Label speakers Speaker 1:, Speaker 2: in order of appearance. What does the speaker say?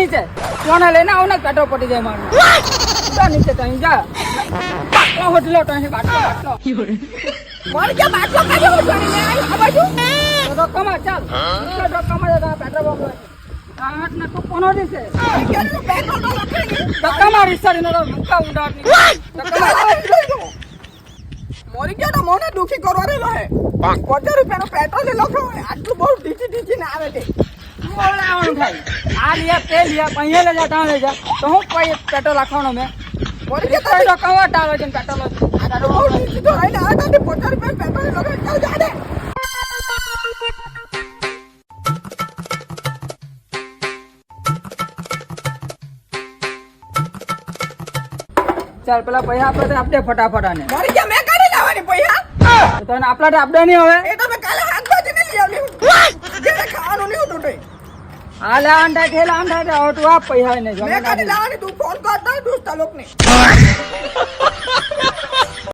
Speaker 1: નીચે કોને લઈને આવ ને પેટ્રોલ પટી જાય મારું જા નીચે તઈ જા બાટલો હોટલો તઈ બાટલો
Speaker 2: મોર કે બાટલો કાઢો ઉઠાડી લે આ બાજુ
Speaker 1: તો કમા ચાલ નીચે તો કમા જા પેટ્રોલ પંપ આટ ને તો કોનો દેશે
Speaker 2: કેટલું પેટ્રોલ તો લખે
Speaker 1: ધક્કા મારી સાડી નો મુક્કા ઉડાડ ની
Speaker 2: મોરી કે તો મોને દુખી કરવા રેલો હે 50 રૂપિયાનો પેટ્રોલ લખો આટલું બહુ ડીચી ને આવે છે
Speaker 1: બોલાવવાનું થાય આ લિયા તે લિયા પૈયા લે જા તા લે જા તો હું કોઈ પેટ્રોલ રાખવાનો મે
Speaker 2: મોરી કે
Speaker 1: તો કવાટ આવે છે પેટ્રોલ
Speaker 2: આ તો બહુ ડીચી તો આઈને આ તો 50 રૂપિયા પેટ્રોલ લખો ચાલ જા દે
Speaker 1: ચાલ પેલા પૈસા આપણે આપડે ફટાફટ આને
Speaker 2: મોરી કે મેં કાઢી લાવવાની પૈસા
Speaker 1: તો તને આપડા આપડે નહીં હવે
Speaker 2: એ તો મેં કાલે હાથ બાજીને લઈ આવ્યો જેને ખાવાનું નહીં હતું તે
Speaker 1: હાલે આંડા ઠેલા આંડા હવે તું આપ પૈસા ને
Speaker 2: મેં કાઢી લાવવાની તું ફોન કરતા દોસ્તા લોકને